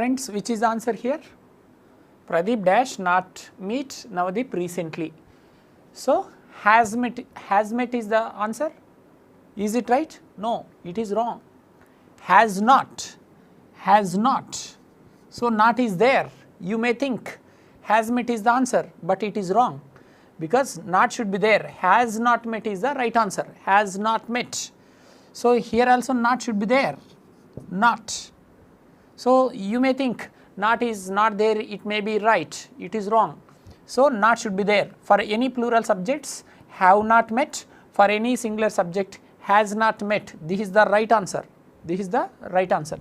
friends, which is the answer here? Pradeep dash not meet Navdeep recently. So, has met is the answer. Is it right? No, it is wrong. Has not. So, not is there. You may think has met is the answer, but it is wrong because not should be there. Has not met is the right answer. Has not met. So, here also not should be there. Not. So, you may think not is not there, it may be right, it is wrong. So, not should be there. For any plural subjects, have not met. For any singular subject, has not met. This is the right answer. This is the right answer.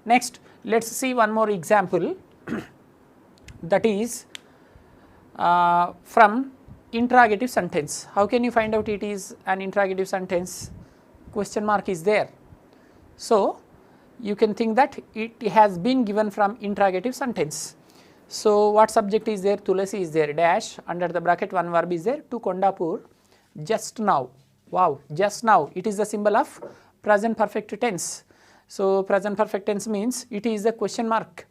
Next, let us see one more example that is from interrogative sentence. How can you find out it is an interrogative sentence? Question mark is there. So, you can think that it has been given from interrogative sentence. So, what subject is there? Tulasi is there, dash, under the bracket one verb is there, to Kondapur, just now. Wow, just now, it is the symbol of present perfect tense. So, present perfect tense means it is a question mark.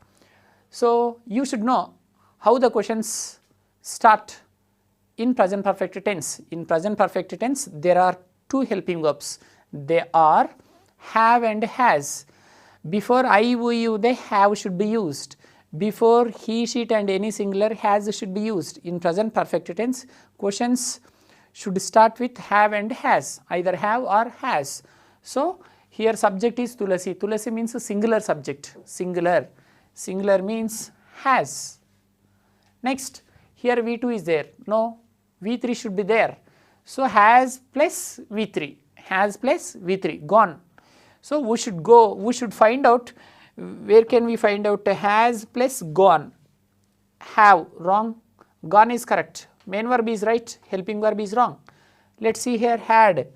So, you should know how the questions start in present perfect tense. In present perfect tense, there are two helping verbs. They are have and has. Before I, we, you, they, have should be used. Before he, she and any singular, has should be used. In present perfect tense, questions should start with have and has, either have or has. So, here subject is Tulasi. Tulasi means a singular subject, singular. Singular means has. Next, here V2 is there. No, V3 should be there. So, has plus V3, has plus V3, gone. So, we should find out, where can we find out has plus gone? Have, wrong, gone is correct, main verb is right, helping verb is wrong. Let us see here, had,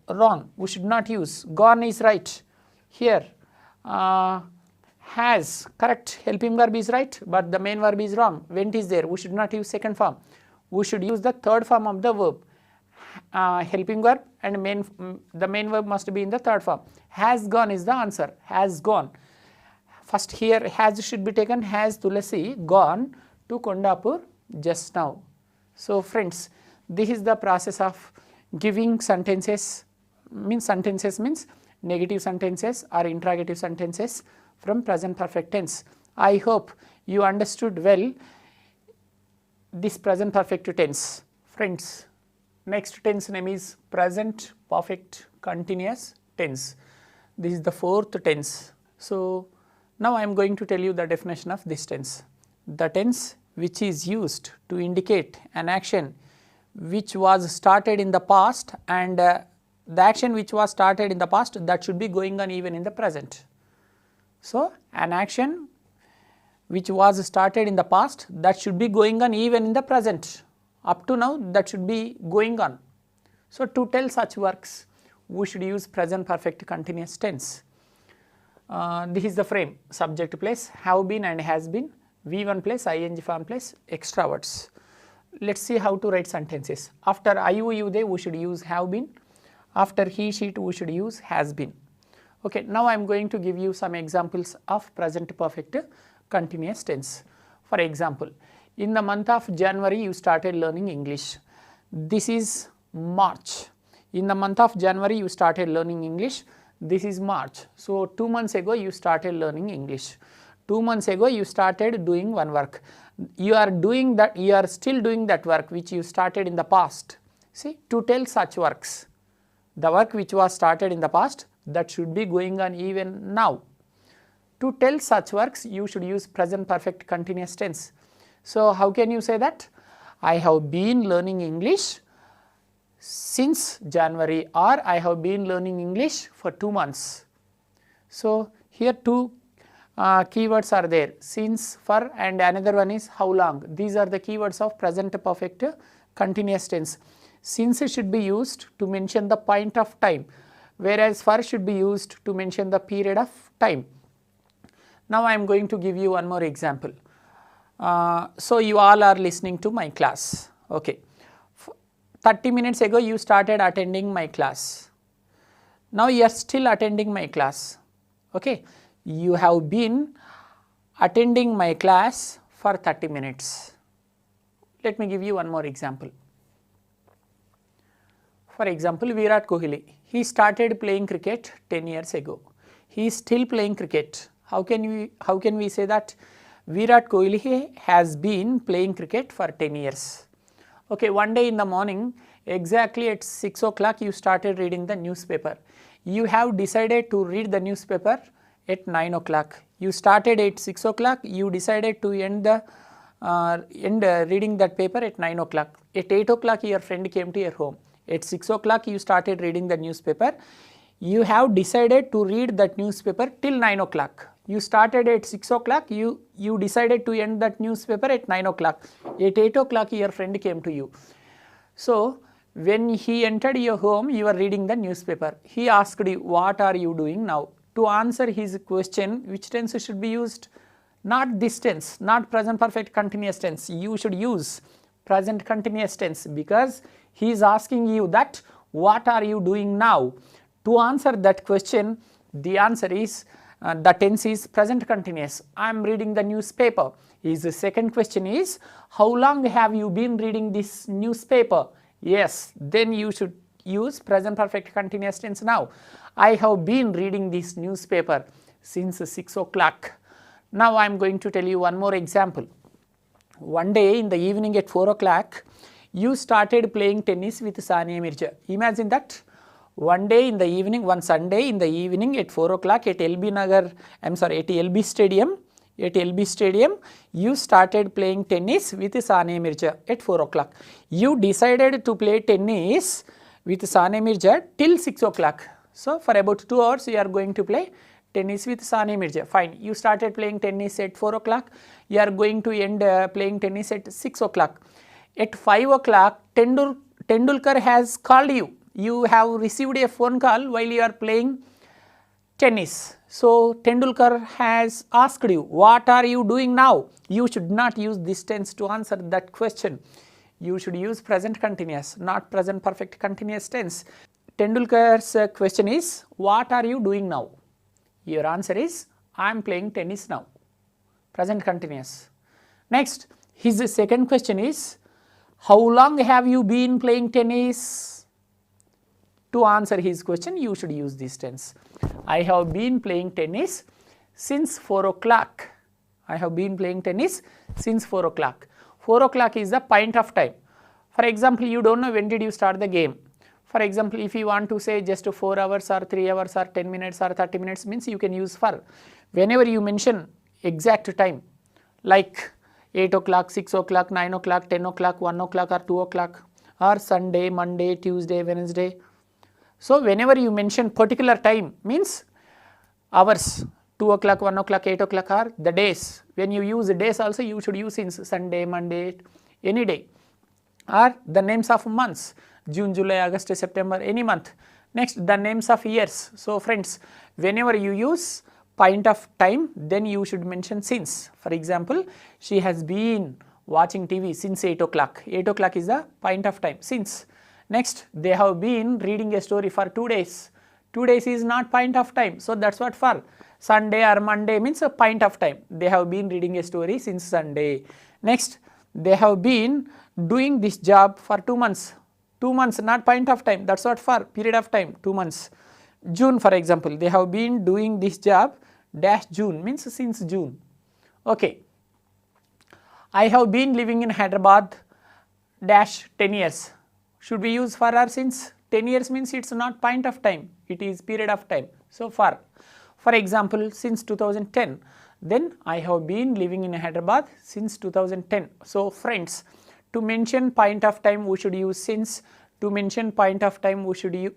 wrong, we should not use, gone is right. Here, has, correct, helping verb is right, but the main verb is wrong, went is there, we should not use second form, we should use the third form of the verb. Helping verb and the main verb must be in the third form. Has gone is the answer, has gone. First here has should be taken, has Tulasi gone to Kondapur just now. So, friends, this is the process of giving sentences, means negative sentences or interrogative sentences from present perfect tense. I hope you understood well this present perfect tense. Friends, next tense name is present perfect continuous tense. This is the fourth tense. So, now I am going to tell you the definition of this tense. The tense which is used to indicate an action which was started in the past and the action which was started in the past that should be going on even in the present. So, an action which was started in the past that should be going on even in the present. Up to now that should be going on. So, to tell such works we should use present perfect continuous tense. This is the frame, subject place have been and has been, V1 plus ing form plus extra words. Let us see how to write sentences. After I, you, they we should use have been, after he, she we should use has been. Okay, now I am going to give you some examples of present perfect continuous tense. For example, in the month of January you started learning English. This is March. In the month of January you started learning English. This is March. So, 2 months ago you started learning English. 2 months ago you started doing one work. You are doing that, you are still doing that work which you started in the past. See, to tell such works, the work which was started in the past that should be going on even now. To tell such works you should use present perfect continuous tense. So, how can you say that? I have been learning English since January, or I have been learning English for 2 months. So, here two keywords are there, since, for, and another one is how long. These are the keywords of present perfect continuous tense. Since should be used to mention the point of time, whereas for should be used to mention the period of time. Now, I am going to give you one more example. So, you all are listening to my class. Okay. 30 minutes ago you started attending my class. Now, you are still attending my class. Okay. You have been attending my class for 30 minutes. Let me give you one more example. For example, Virat Kohli, he started playing cricket 10 years ago. He is still playing cricket. How can we say that Virat Kohli has been playing cricket for 10 years? Okay, one day in the morning, exactly at 6 o'clock, you started reading the newspaper. You have decided to read the newspaper at 9 o'clock. You started at 6 o'clock, you decided to end reading that paper at 9 o'clock. At 8 o'clock, your friend came to your home. At 6 o'clock, you started reading the newspaper. You have decided to read that newspaper till 9 o'clock. You started at 6 o'clock, you decided to end that newspaper at 9 o'clock. At 8 o'clock, your friend came to you. So, when he entered your home, you are reading the newspaper. He asked you, what are you doing now? To answer his question, which tense should be used? Not this tense, not present perfect continuous tense. You should use present continuous tense because he is asking you that what are you doing now? To answer that question, the answer is the tense is present continuous. I am reading the newspaper. His second question is, how long have you been reading this newspaper? Yes, then you should use present perfect continuous tense now. I have been reading this newspaper since 6 o'clock. Now I am going to tell you one more example. One day in the evening at 4 o'clock, you started playing tennis with Sania Mirza. Imagine that. One day in the evening, one Sunday in the evening at 4 o'clock at LB Stadium, you started playing tennis with Sania Mirza at 4 o'clock. You decided to play tennis with Sania Mirza till 6 o'clock. So, for about 2 hours, you are going to play tennis with Sania Mirza. Fine. You started playing tennis at 4 o'clock. You are going to end playing tennis at 6 o'clock. At 5 o'clock, Tendulkar has called you. You have received a phone call while you are playing tennis. So, Tendulkar has asked you, what are you doing now? You should not use this tense to answer that question. You should use present continuous, not present perfect continuous tense. Tendulkar's question is, what are you doing now? Your answer is, I am playing tennis now. Present continuous. Next, his second question is, how long have you been playing tennis? To answer his question, you should use this tense. I have been playing tennis since 4 o'clock. I have been playing tennis since 4 o'clock. 4 o'clock is the point of time. For example, you don't know when did you start the game. For example, if you want to say just 4 hours or 3 hours or 10 minutes or 30 minutes means you can use for. Whenever you mention exact time like 8 o'clock, 6 o'clock, 9 o'clock, 10 o'clock, 1 o'clock or 2 o'clock or Sunday, Monday, Tuesday, Wednesday. So, whenever you mention particular time means hours, 2 o'clock, 1 o'clock, 8 o'clock are the days. When you use days also you should use in Sunday, Monday, any day, or the names of months, June, July, August, September, any month. Next, the names of years. So, friends, whenever you use point of time, then you should mention since. For example, she has been watching TV since 8 o'clock. 8 o'clock is the point of time, since. Next, they have been reading a story for 2 days. 2 days is not point of time. So, that is what for. Sunday or Monday means a point of time. They have been reading a story since Sunday. Next, they have been doing this job for 2 months. 2 months not point of time. That is what for, period of time, 2 months. June for example, they have been doing this job dash June means since June. Okay. I have been living in Hyderabad dash 10 years. Should we use for or since? 10 years means it is not point of time, it is period of time. So, for example, since 2010, then I have been living in Hyderabad since 2010. So, friends, to mention point of time we should use since, to mention point of time we should use,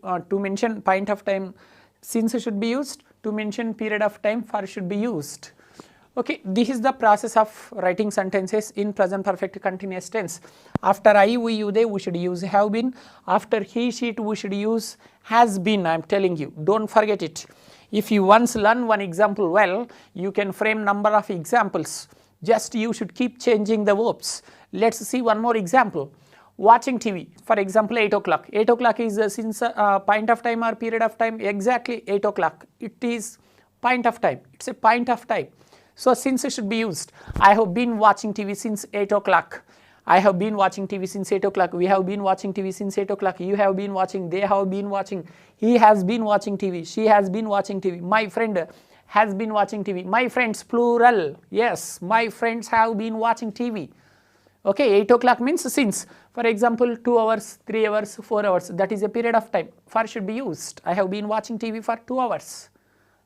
since should be used, to mention period of time for should be used. Okay, this is the process of writing sentences in present perfect continuous tense. After I, we, you, they, we should use have been. After he, she, it, we should use has been. I am telling you, don't forget it. If you once learn one example well, you can frame number of examples. Just you should keep changing the verbs. Let us see one more example. Watching TV, for example, 8 o'clock. 8 o'clock is since point of time or period of time, exactly 8 o'clock. It is point of time, it is a point of time. So since should be used. I have been watching TV since 8 o'clock. I have been watching TV since 8 o'clock. We have been watching TV since 8 o'clock. You have been watching. They have been watching. He has been watching TV. She has been watching TV. My friend has been watching TV. My friends, plural. Yes, my friends have been watching TV. Okay, 8 o'clock means since. For example, 2 hours, 3 hours, 4 hours. That is a period of time. For should be used. I have been watching TV for 2 hours.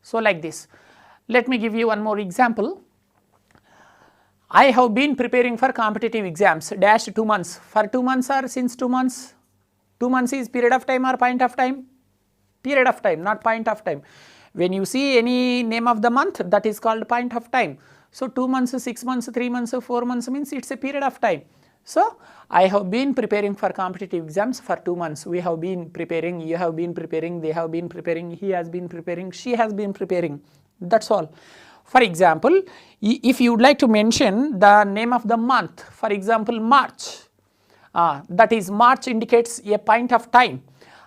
So like this. Let me give you one more example. I have been preparing for competitive exams dash 2 months. For 2 months or since 2 months? 2 months is period of time or point of time? Period of time, not point of time. When you see any name of the month, that is called point of time. So 2 months, 6 months, 3 months, 4 months means it's a period of time. So I have been preparing for competitive exams for 2 months. We have been preparing, you have been preparing, they have been preparing, he has been preparing, she has been preparing. That's all. For example, if you would like to mention the name of the month, for example, March, that is March indicates a point of time.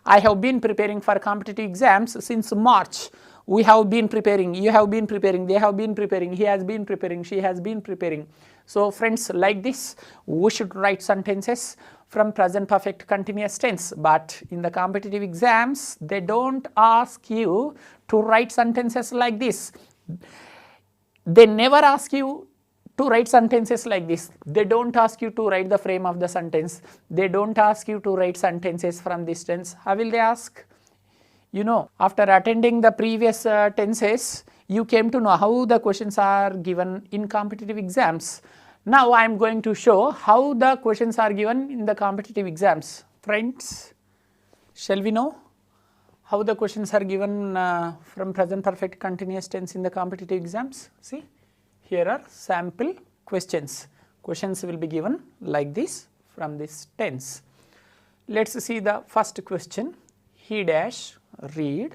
I have been preparing for competitive exams since March. We have been preparing, you have been preparing, they have been preparing, he has been preparing, she has been preparing. So friends, like this, we should write sentences from present perfect continuous tense. But in the competitive exams, they don't ask you to write sentences like this. They never ask you to write sentences like this. They don't ask you to write the frame of the sentence. They don't ask you to write sentences from this tense. How will they ask? You know, after attending the previous tenses, you came to know how the questions are given in competitive exams. Now I am going to show how the questions are given in the competitive exams. Friends, shall we know how the questions are given from present perfect continuous tense in the competitive exams? See, here are sample questions. Questions will be given like this from this tense. Let's see the first question. He dash read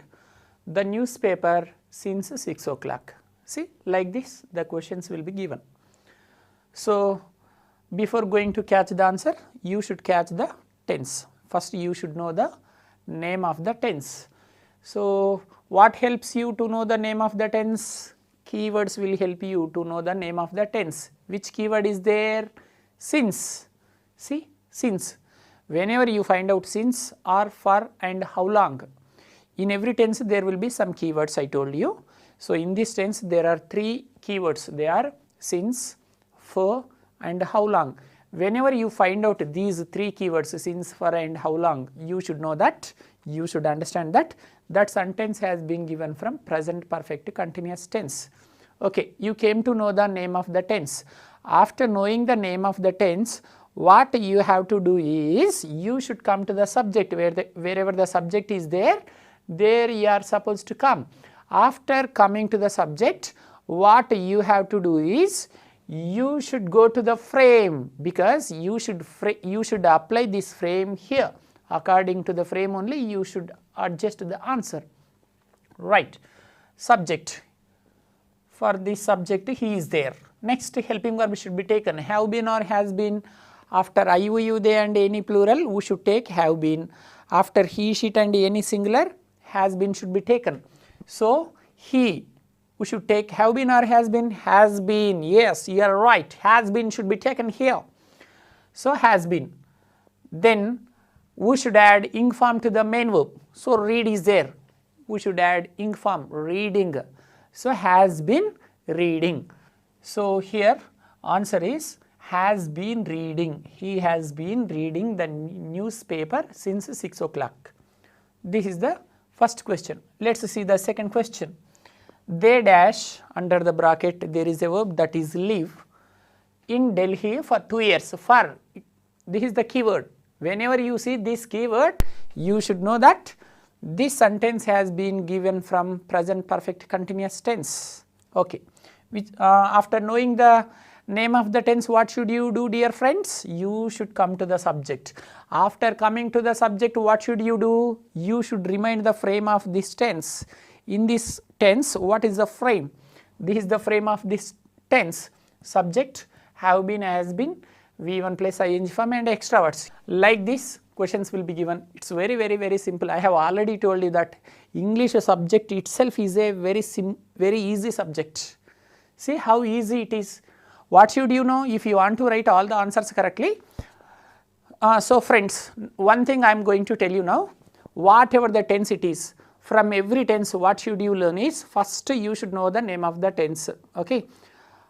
the newspaper since 6 o'clock. See, like this the questions will be given. So before going to catch the answer, you should catch the tense. First you should know the name of the tense. So what helps you to know the name of the tense? Keywords will help you to know the name of the tense. Which keyword is there? Since. See, since. Whenever you find out since or for and how long, in every tense there will be some keywords I told you. So in this tense there are 3 keywords. They are since, for and how long. Whenever you find out these 3 keywords, since, for and how long, you should know that, you should understand that that sentence has been given from present perfect continuous tense. Okay, you came to know the name of the tense. After knowing the name of the tense, what you have to do is you should come to the subject. Wherever the subject is there you are supposed to come. After coming to the subject, what you have to do is you should go to the frame, because you should apply this frame here. According to the frame only you should adjust the answer. Right. Subject. For this subject he is there. Next helping verb should be taken. Have been or has been. After I, you, they and any plural, we should take have been. After he, she and any singular, has been should be taken. So he, we should take have been or has been? Has been. Yes, you are right. Has been should be taken here. So has been. Then we should add ing form to the main verb. So read is there. We should add ing form, reading. So has been reading. So here answer is has been reading. He has been reading the newspaper since 6 o'clock. This is the first question. Let's see the second question. They dash, under the bracket there is a verb, that is live in Delhi for 2 years. For, this is the keyword. Whenever you see this keyword, you should know that this sentence has been given from present perfect continuous tense. Okay. Which, after knowing the name of the tense, what should you do, dear friends? You should come to the subject. After coming to the subject, what should you do? You should remind the frame of this tense. In this tense, what is the frame? This is the frame of this tense. Subject, have been, has been, V1 plus ing form and extra words. Like this, questions will be given. It's very simple. I have already told you that English subject itself is a very easy subject. See how easy it is. What should you know if you want to write all the answers correctly? So friends, one thing I am going to tell you now, whatever the tense it is, from every tense what should you learn is, first you should know the name of the tense, okay.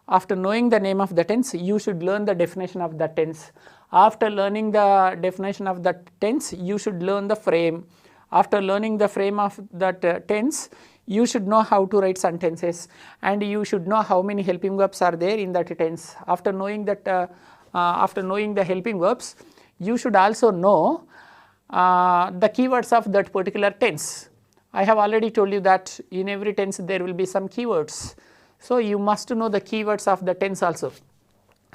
After knowing the name of the tense, you should learn the definition of the tense. After learning the definition of the tense, you should learn the frame. After learning the frame of that tense, you should know how to write sentences, and you should know how many helping verbs are there in that tense. After knowing that, after knowing the helping verbs, you should also know the keywords of that particular tense. I have already told you that in every tense there will be some keywords. So, you must know the keywords of the tense also.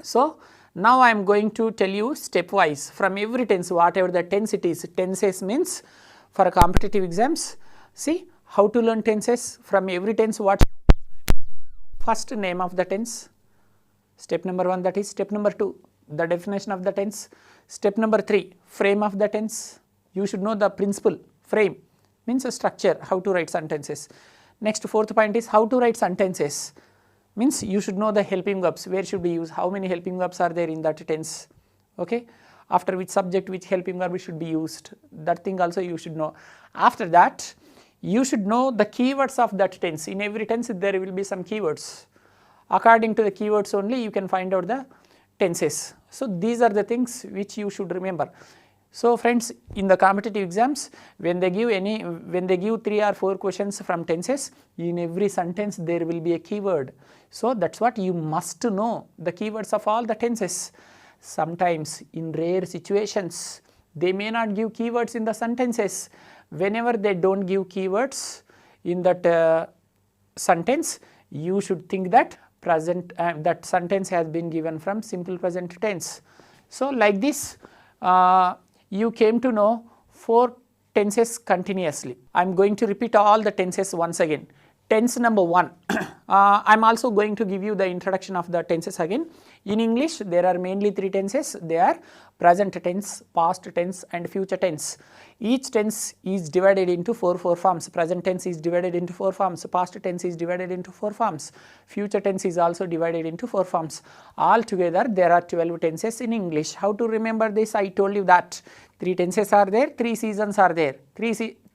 So, now I am going to tell you stepwise from every tense, whatever the tense it is. Tenses means for competitive exams, see how to learn tenses from every tense. What first, name of the tense, step number 1, that is. Step number 2, the definition of the tense. Step number 3, frame of the tense. You should know the principle. Frame means a structure, how to write sentences. Next, fourth point is how to write sentences, means you should know the helping verbs, where should be used, how many helping verbs are there in that tense, okay. After which subject, which helping verb should be used, that thing also you should know. After that, you should know the keywords of that tense. In every tense there will be some keywords. According to the keywords only you can find out the tenses. So, these are the things which you should remember. So, friends, in the competitive exams, when they give 3 or 4 questions from tenses, in every sentence there will be a keyword. So, that is what you must know, the keywords of all the tenses. Sometimes in rare situations, they may not give keywords in the sentences. Whenever they do not give keywords in that sentence, you should think that that sentence has been given from simple present tense. So, like this, you came to know 4 tenses continuously. I am going to repeat all the tenses once again. Tense number 1, I am also going to give you the introduction of the tenses again. In English, there are mainly 3 tenses. They are present tense, past tense and future tense. Each tense is divided into 4 forms. Present tense is divided into 4 forms, past tense is divided into 4 forms, future tense is also divided into 4 forms. Altogether, there are 12 tenses in English. How to remember this? I told you that 3 tenses are there, 3 seasons are there.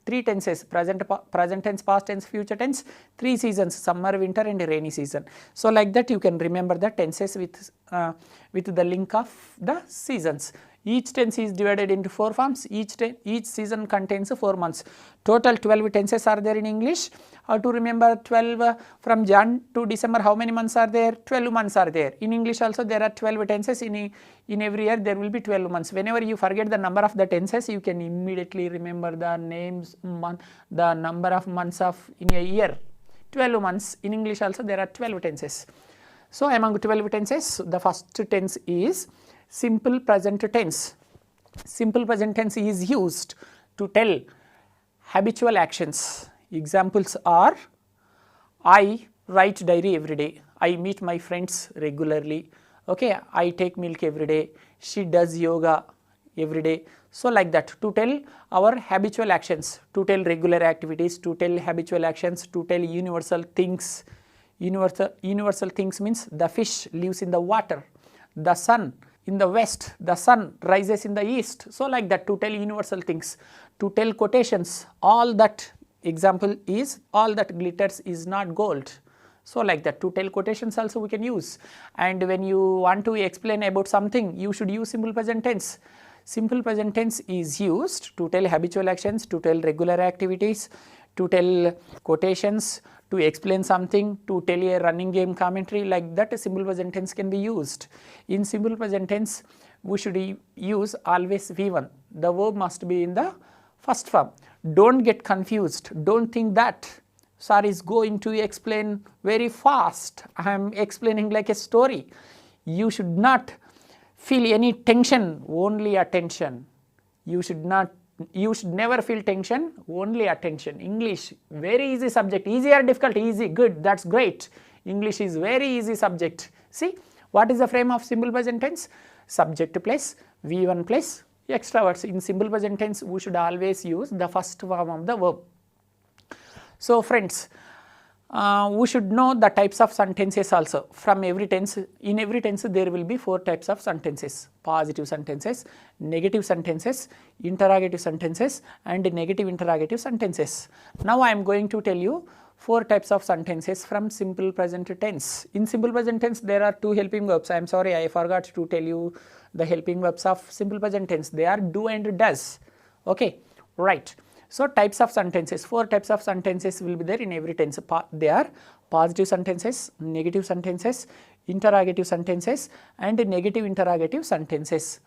3 tenses, present tense, past tense, future tense, 3 seasons, summer, winter and rainy season. So, like that you can remember the tenses with the link of the seasons. Each tense is divided into 4 forms, each season contains 4 months. Total 12 tenses are there in English. How to remember 12 from Jan to December, how many months are there? 12 months are there. In English also there are 12 tenses, in every year there will be 12 months. Whenever you forget the number of the tenses, you can immediately remember the names, the number of months in a year. 12 months, in English also there are 12 tenses. So, among 12 tenses, the first tense is simple present tense. Simple present tense is used to tell habitual actions. Examples are, I write diary every day, I meet my friends regularly, okay, I take milk every day, she does yoga every day. So, like that, to tell our habitual actions, to tell regular activities, to tell habitual actions, to tell universal things. Universal things means the fish lives in the water, the sun in the west, the sun rises in the east. So, like that, to tell universal things, to tell quotations, all that example is, all that glitters is not gold. So, like that, to tell quotations also we can use. And when you want to explain about something, you should use simple present tense. Simple present tense is used to tell habitual actions, to tell regular activities, to tell quotations, to explain something, to tell a running game commentary. Like that, a simple present tense can be used. In simple present tense, we should use always V1. The verb must be in the first form. Don't get confused. Don't think that sir is going to explain very fast. I am explaining like a story. You should not feel any tension, only attention. You should never feel tension, only attention. English, very easy subject. Easy or difficult? Easy, good, that's great. English is very easy subject. See, what is the frame of simple present tense? Subject plus V1 plus extra words. In simple present tense, we should always use the first form of the verb. So, friends, We should know the types of sentences also. From every tense, in every tense there will be 4 types of sentences: positive sentences, negative sentences, interrogative sentences and negative interrogative sentences. Now I am going to tell you 4 types of sentences from simple present tense. In simple present tense there are 2 helping verbs. I am sorry, I forgot to tell you the helping verbs of simple present tense. They are do and does. Okay, right. So types of sentences, 4 types of sentences will be there in every tense. They are positive sentences, negative sentences, interrogative sentences and negative interrogative sentences.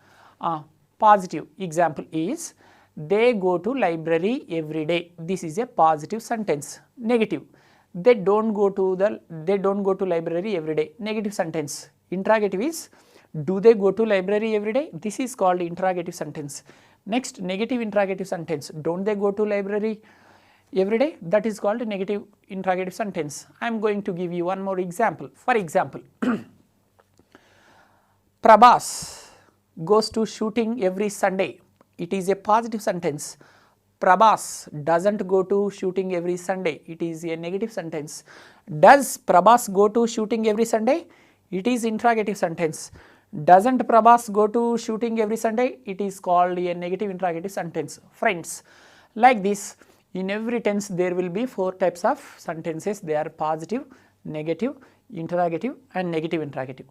Positive example is they go to library every day. This is a positive sentence. Negative, they don't go to library every day. Negative sentence. Interrogative is do they go to library every day? This is called interrogative sentence. Next, negative interrogative sentence, don't they go to library every day? That is called negative interrogative sentence. I am going to give you one more example. For example, Prabhas goes to shooting every Sunday. It is a positive sentence. Prabhas doesn't go to shooting every Sunday. It is a negative sentence. Does Prabhas go to shooting every Sunday? It is interrogative sentence. Doesn't Prabhas go to shooting every Sunday? It is called a negative interrogative sentence. Friends, like this, in every tense there will be 4 types of sentences. They are positive, negative, interrogative and negative interrogative.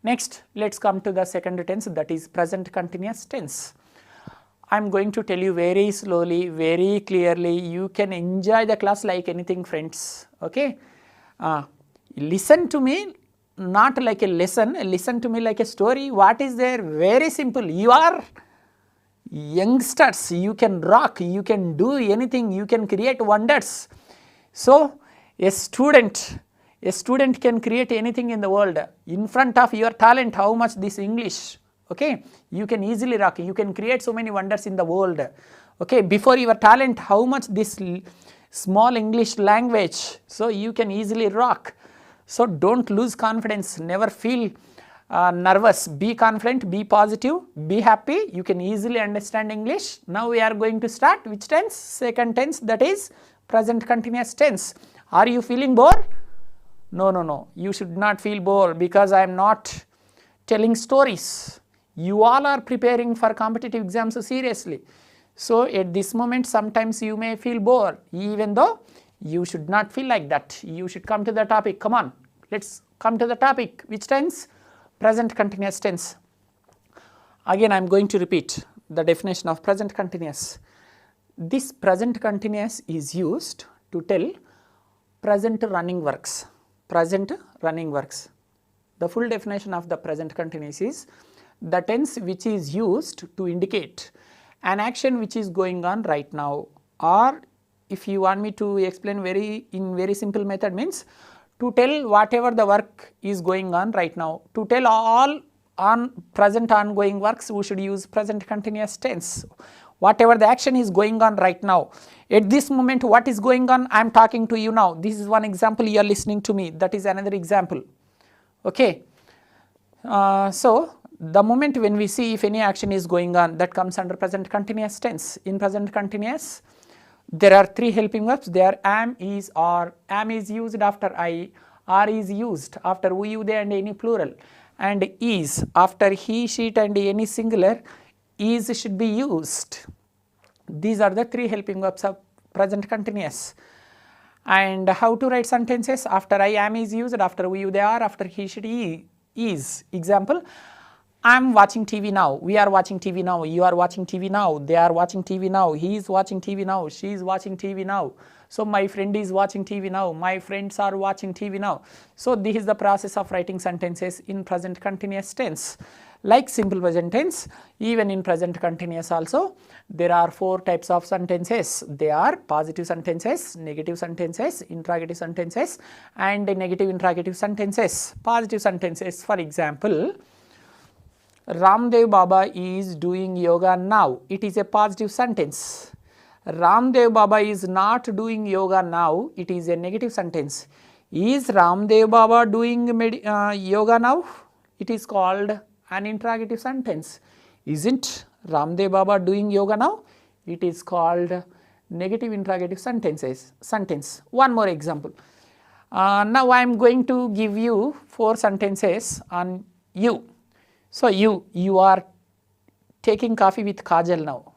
Next, let's come to the second tense, that is present continuous tense. I am going to tell you very slowly, very clearly. You can enjoy the class like anything, friends. Okay, listen to me. Not like a lesson, listen to me like a story. What is there? Very simple. You are youngsters, you can rock, you can do anything, you can create wonders. So a student can create anything in the world. In front of your talent, how much this English, okay, you can easily rock, you can create so many wonders in the world. Okay, before your talent, how much this small English language, so you can easily rock. So don't lose confidence, never feel nervous, be confident, be positive, be happy, you can easily understand English. Now we are going to start which tense? Second tense, that is present continuous tense. Are you feeling bored? No, you should not feel bored because I am not telling stories. You all are preparing for competitive exams seriously. So at this moment sometimes you may feel bored, even though you should not feel like that. You should come to the topic. Come on, let's come to the topic. Which tense? Present continuous tense. Again I am going to repeat the definition of present continuous. This present continuous is used to tell present running works. Present running works. The full definition of the present continuous is the tense which is used to indicate an action which is going on right now, or if you want me to explain in very simple method, means to tell whatever the work is going on right now. To tell all on present ongoing works, we should use present continuous tense. Whatever the action is going on right now. At this moment what is going on? I am talking to you now. This is one example, you are listening to me. That is another example. Okay. So the moment when we see if any action is going on, that comes under present continuous tense. In present continuous, there are 3 helping verbs. They are am, is, or. Am is used after I, are is used after we, you, they and any plural, and is after he, she and any singular. Is should be used. These are the 3 helping verbs of present continuous. And how to write sentences? After I, am is used, after we, you, they are, after he, she, he is. Example, I am watching TV now, we are watching TV now, you are watching TV now, they are watching TV now, he is watching TV now, she is watching TV now. So my friend is watching TV now, my friends are watching TV now. So this is the process of writing sentences in present continuous tense. Like simple present tense, even in present continuous also, there are 4 types of sentences. They are positive sentences, negative sentences, interrogative sentences and negative interrogative sentences. Positive sentences, for example, Ramdev Baba is doing yoga now. It is a positive sentence. Ramdev Baba is not doing yoga now. It is a negative sentence. Is Ramdev Baba doing yoga now? It is called an interrogative sentence. Isn't Ramdev Baba doing yoga now? It is called negative interrogative sentence. One more example. Now I am going to give you 4 sentences on you. So you are taking coffee with Kajal now.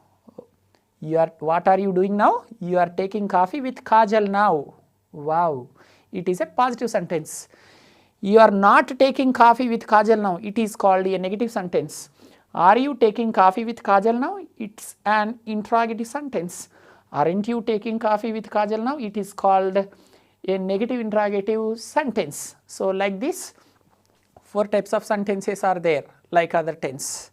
What are you doing now? You are taking coffee with Kajal now. Wow, it is a positive sentence. You are not taking coffee with Kajal now. It is called a negative sentence. Are you taking coffee with Kajal now? It's an interrogative sentence. Aren't you taking coffee with Kajal now? It is called a negative interrogative sentence. So like this, 4 types of sentences are there like other tense.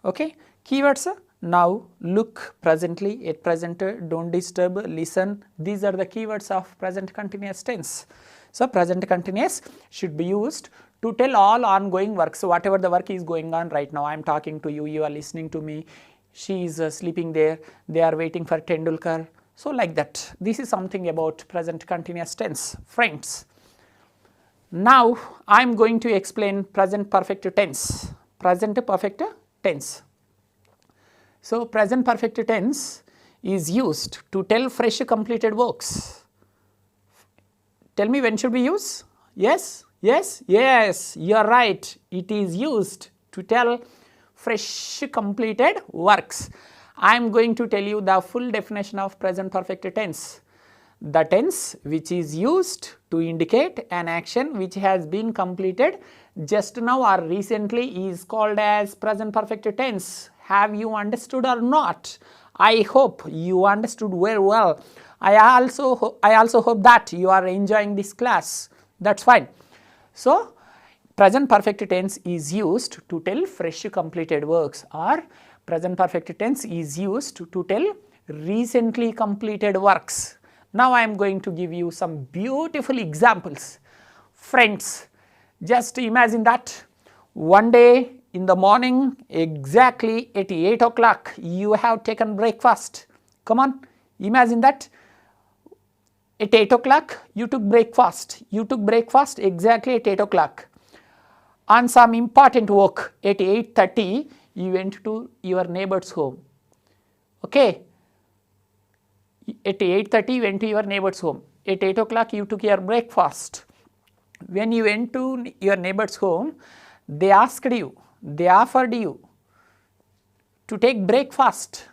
Okay, keywords: now, look, presently, at present, don't disturb, listen. These are the keywords of present continuous tense. So present continuous should be used to tell all ongoing work. So whatever the work is going on right now, I am talking to you, you are listening to me, she is sleeping there, they are waiting for Tendulkar. So like that, this is something about present continuous tense. Friends, now I am going to explain present perfect tense. Present perfect tense. So present perfect tense is used to tell fresh completed works. Tell me, when should we use? Yes, yes, yes, you are right. It is used to tell fresh completed works. I am going to tell you the full definition of present perfect tense. The tense which is used to indicate an action which has been completed just now or recently is called as present perfect tense. Have you understood or not? I hope you understood very well. I also hope that you are enjoying this class. That's fine. So present perfect tense is used to tell fresh completed works, or present perfect tense is used to tell recently completed works. Now I am going to give you some beautiful examples. Friends, just imagine that one day in the morning, exactly at 8 o'clock, you have taken breakfast. Come on, imagine that. At 8 o'clock, you took breakfast. You took breakfast exactly at 8 o'clock. On some important work, at 8:30, you went to your neighbor's home. Okay. At 8:30, you went to your neighbor's home. At 8 o'clock, you took your breakfast. When you went to your neighbor's home, they asked you, they offered you to take breakfast.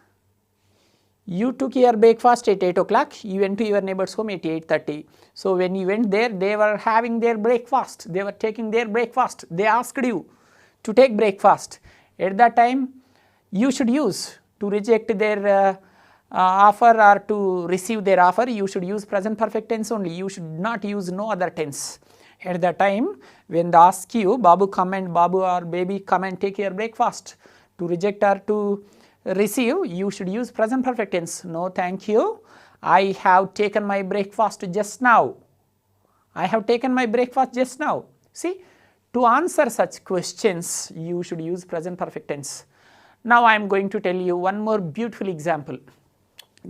You took your breakfast at 8 o'clock, you went to your neighbor's home at 8:30. So when you went there, they were having their breakfast, they were taking their breakfast, they asked you to take breakfast. At that time, you should use, to reject their offer or to receive their offer, you should use present perfect tense only, you should not use no other tense. At that time, when they ask you, Babu come and Babu or baby come and take your breakfast, to reject or to receive, you should use present perfect tense. No, thank you. I have taken my breakfast just now. I have taken my breakfast just now. See, to answer such questions, you should use present perfect tense. Now I am going to tell you one more beautiful example.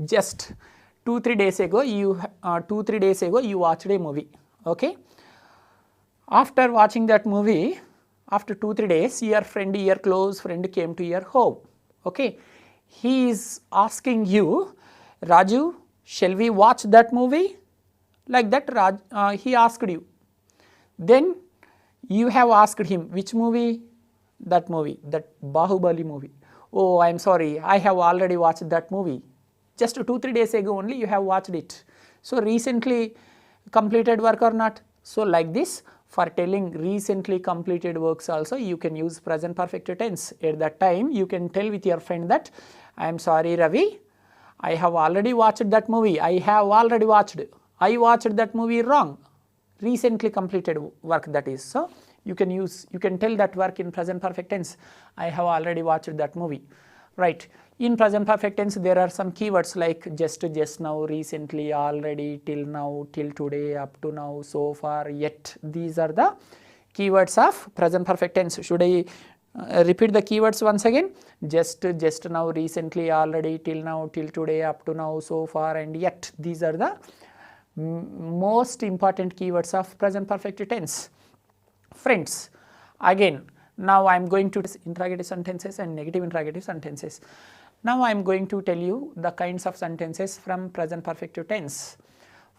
Just 2-3 days ago, you watched a movie. Okay. After watching that movie, after 2-3 days, your friend, your close friend came to your home. Okay, he is asking you, Raju, shall we watch that movie? Like that, he asked you. Then you have asked him, which movie? That movie, that Bahubali movie. Oh, I am sorry, I have already watched that movie. Just 2-3 days ago only you have watched it. So recently completed work or not? So like this, for telling recently completed works also, you can use present perfect tense. At that time, you can tell with your friend that, I am sorry Ravi, I have already watched that movie. I watched that movie wrong. Recently completed work, that is. So you can tell that work in present perfect tense. I have already watched that movie. Right. In present perfect tense, there are some keywords like just now, recently, already, till now, till today, up to now, so far, yet. These are the keywords of present perfect tense. Should I repeat the keywords once again? Just now, recently, already, till now, till today, up to now, so far, and yet. These are the most important keywords of present perfect tense. Friends, again, now I am going to interrogative sentences and negative interrogative sentences. Now I am going to tell you the kinds of sentences from present perfect tense.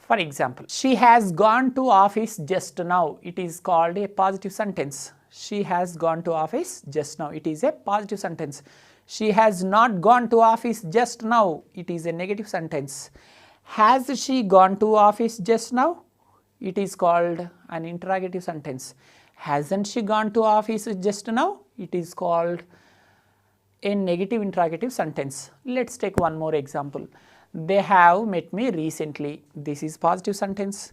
For example, she has gone to office just now. It is called a positive sentence. She has gone to office just now. It is a positive sentence. She has not gone to office just now. It is a negative sentence. Has she gone to office just now? It is called an interrogative sentence. Hasn't she gone to office just now? It is called a negative interrogative sentence. Let's take one more example. They have met me recently. This is positive sentence.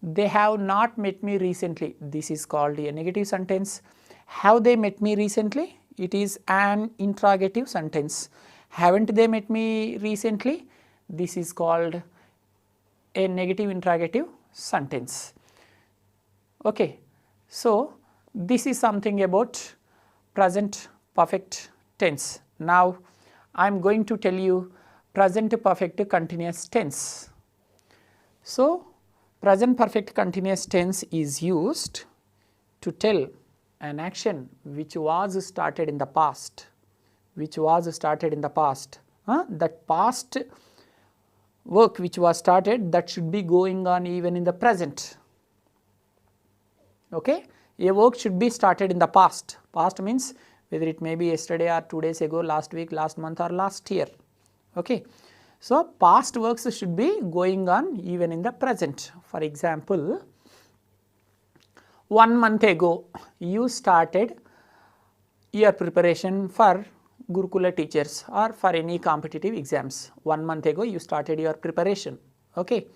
They have not met me recently. This is called a negative sentence. Have they met me recently? It is an interrogative sentence. Haven't they met me recently? This is called a negative interrogative sentence. Okay. So, this is something about present perfect tense. Now, I am going to tell you present perfect continuous tense. So, present perfect continuous tense is used to tell an action which was started in the past, that past work which was started, that should be going on even in the present. Okay? A work should be started in the past. Past means whether it may be yesterday or 2 days ago, last week, last month or last year. Okay. So, past works should be going on even in the present. For example, 1 month ago you started your preparation for Gurukula teachers or for any competitive exams. 1 month ago you started your preparation. Okay.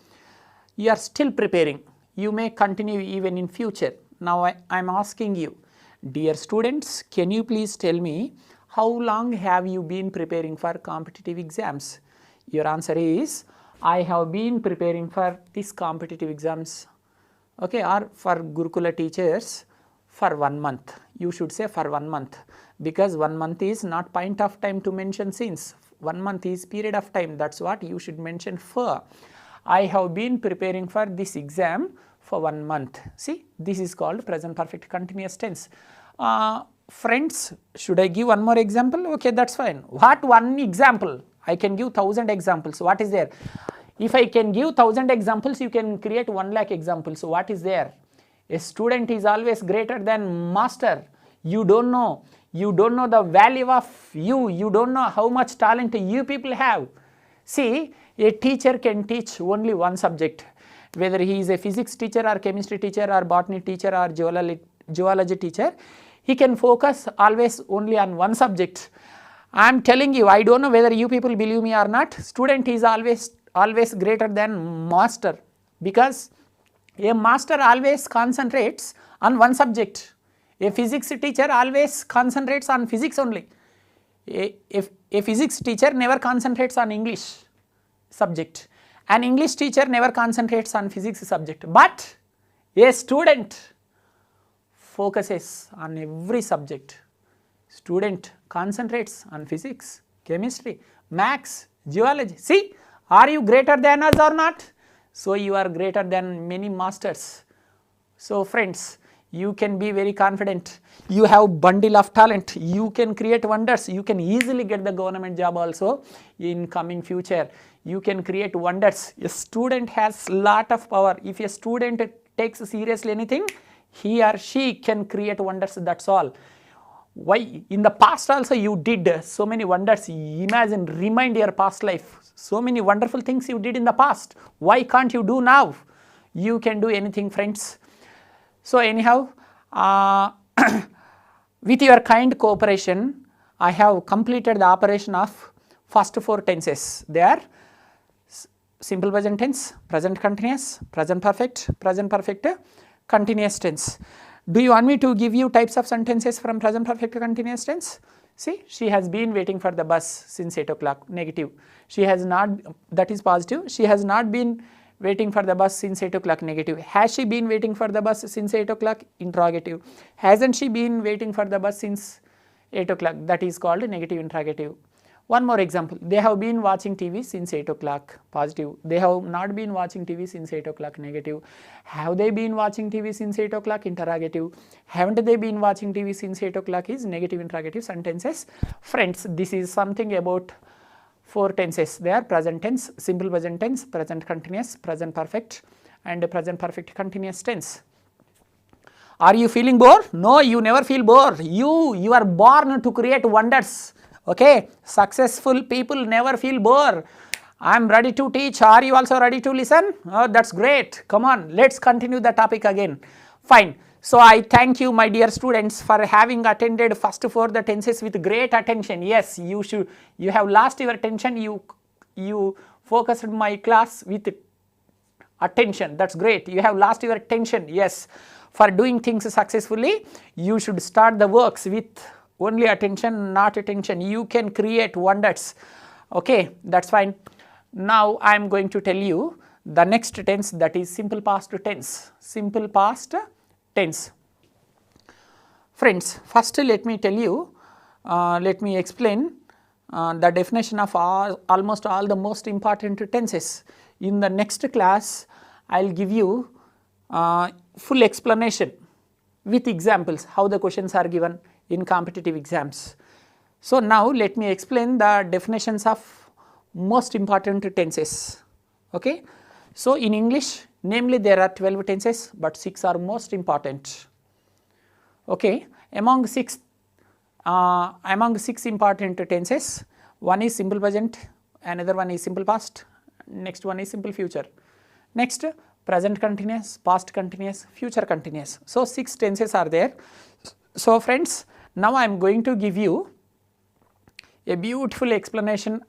You are still preparing. You may continue even in future. Now, I am asking you, dear students, can you please tell me how long have you been preparing for competitive exams? Your answer is, I have been preparing for this competitive exams, okay, or for Gurukula teachers for 1 month. You should say for 1 month, because 1 month is not point of time to mention since. 1 month is period of time. That is what you should mention for. I have been preparing for this exam for 1 month. See, this is called present perfect continuous tense. Friends, should I give one more example? Okay, that is fine. What one example? I can give 1000 examples. What is there? If I can give 1000 examples, you can create 1 lakh examples. So, what is there? A student is always greater than master. You don't know the value of you. You don't know how much talent you people have. See, a teacher can teach only one subject. Whether he is a physics teacher or chemistry teacher or botany teacher or geology teacher, he can focus always only on one subject. I am telling you, I don't know whether you people believe me or not, student is always greater than master, because a master always concentrates on one subject. A physics teacher always concentrates on physics only. A physics teacher never concentrates on English subject. An English teacher never concentrates on physics subject, but a student focuses on every subject. Student concentrates on physics, chemistry, maths, geology. See, are you greater than us or not? So, you are greater than many masters. So, friends, you can be very confident. You have bundle of talent. You can create wonders. You can easily get the government job also in coming future. You can create wonders. A student has lot of power. If a student takes seriously anything, he or she can create wonders. That's all. Why? In the past also you did so many wonders. Imagine, remind your past life. So many wonderful things you did in the past. Why can't you do now? You can do anything, friends. So, anyhow, with your kind cooperation, I have completed the operation of first 4 tenses. They are simple present tense, present continuous, present perfect, continuous tense. Do you want me to give you types of sentences from present perfect continuous tense? See, she has been waiting for the bus since 8 o'clock, negative. She has not, that is positive. She has not been waiting for the bus since 8 o'clock, negative. Has she been waiting for the bus since 8 o'clock, interrogative. Hasn't she been waiting for the bus since 8 o'clock, that is called negative interrogative. One more example, they have been watching TV since 8 o'clock, positive. They have not been watching TV since 8 o'clock, negative. Have they been watching TV since 8 o'clock, interrogative. Haven't they been watching TV since 8 o'clock is negative interrogative sentences. Friends, this is something about 4 tenses. They are present tense, simple present tense, present continuous, present perfect and present perfect continuous tense. Are you feeling bored? No, you never feel bored. You are born to create wonders. Okay, successful people never feel bored. I am ready to teach. Are you also ready to listen? Oh, that's great. Come on, let's continue the topic again. Fine. So I thank you, my dear students, for having attended first 4 the tenses with great attention. Yes, you have lost your attention. You focused my class with attention. That's great. You have lost your attention. Yes. For doing things successfully, you should start the works with only attention, not attention. You can create wonders. Okay, that's fine. Now I am going to tell you the next tense, that is simple past tense. Simple past tense. Friends, first let me tell you, let me explain the definition of almost all the most important tenses. In the next class, I will give you full explanation with examples how the questions are given in competitive exams. So now let me explain the definitions of most important tenses. Okay. So in English, namely there are 12 tenses, but 6 are most important. Okay. Among six important tenses, one is simple present, another one is simple past, next one is simple future. Next, present continuous, past continuous, future continuous. So 6 tenses are there. So friends, now I am going to give you a beautiful explanation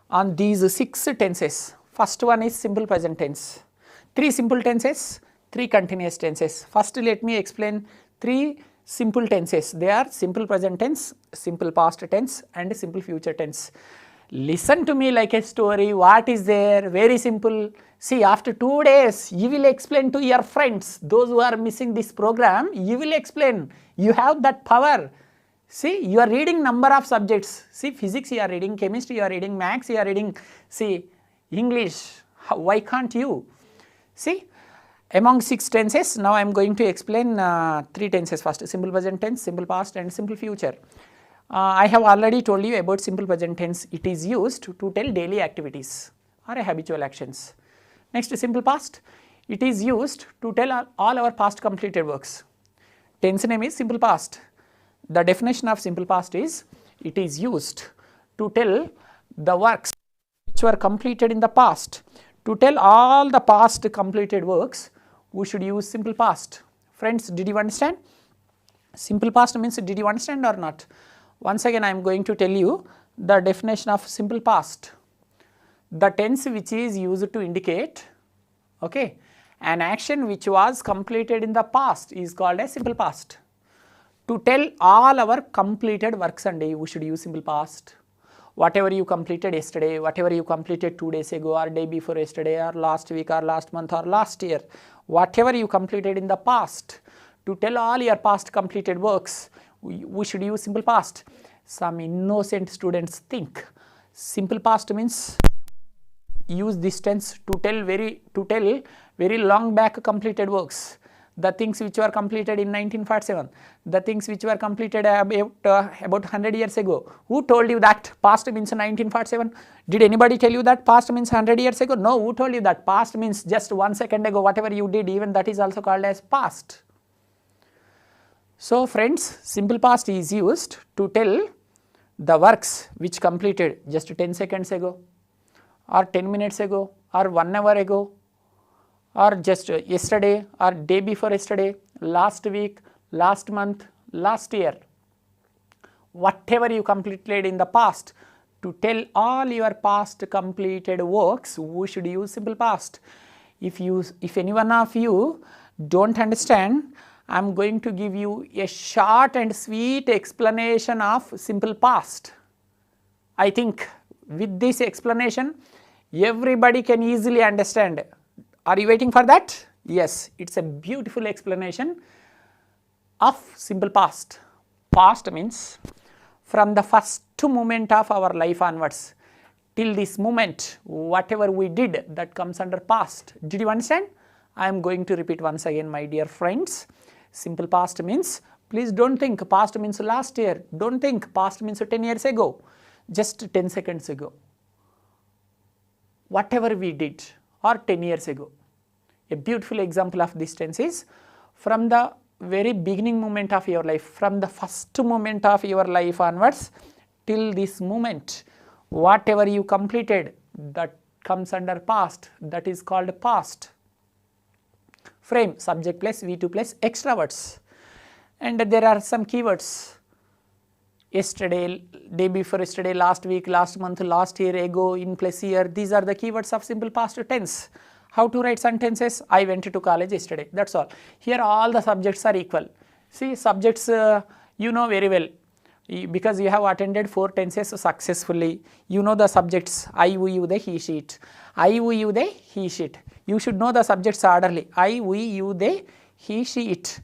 on these 6 tenses. First one is simple present tense. 3 simple tenses, 3 continuous tenses. First let me explain 3 simple tenses. They are simple present tense, simple past tense and simple future tense. Listen to me like a story. What is there? Very simple. See, after 2 days, you will explain to your friends. Those who are missing this program, you will explain. You have that power. See, you are reading number of subjects. See, physics you are reading, chemistry you are reading, maths you are reading, see, English. Why can't you? See, among 6 tenses, now I am going to explain 3 tenses first. Simple present tense, simple past and simple future. I have already told you about simple present tense. It is used to tell daily activities or habitual actions. Next, simple past. It is used to tell all our past completed works. Tense name is simple past. The definition of simple past is, it is used to tell the works which were completed in the past. To tell all the past completed works, we should use simple past. Friends, did you understand? Simple past means, did you understand or not? Once again I am going to tell you the definition of simple past. The tense which is used to indicate, okay, an action which was completed in the past is called as simple past. To tell all our completed works and we should use simple past. Whatever you completed yesterday, whatever you completed 2 days ago or day before yesterday or last week or last month or last year, whatever you completed in the past, to tell all your past completed works, we should use simple past. Some innocent students think simple past means use this tense to tell very long back completed works. The things which were completed in 1947, the things which were completed about 100 years ago. Who told you that past means 1947? Did anybody tell you that past means 100 years ago? No, who told you that past means just 1 second ago, whatever you did, even that is also called as past. So friends, simple past is used to tell the works which completed just 10 seconds ago or 10 minutes ago or 1 hour ago or just yesterday or day before yesterday, last week, last month, last year. Whatever you completed in the past, to tell all your past completed works, we should use simple past. If any one of you don't understand, I am going to give you a short and sweet explanation of simple past. I think with this explanation, everybody can easily understand. Are you waiting for that? Yes, it's a beautiful explanation of simple past. Past means from the first moment of our life onwards till this moment, whatever we did, that comes under past. Did you understand? I am going to repeat once again, my dear friends. Simple past means, please don't think past means last year, don't think past means 10 years ago, just 10 seconds ago. whatever we did or 10 years ago. A beautiful example of this tense is from the very beginning moment of your life, from the first moment of your life onwards till this moment, whatever you completed, that comes under past, that is called past. Frame, subject plus V2 plus extra words. And there are some keywords: yesterday, day before yesterday, last week, last month, last year, ago, in plus year. These are the keywords of simple past tense. How to write sentences? I went to college yesterday, that's all. Here all the subjects are equal. See, subjects you know very well, because you have attended 4 tenses successfully. You know the subjects: I, we, you, they, he, she, it. I, we, you, they, he, she, it. You should know the subjects orderly: I, we, you, they, he, she, it.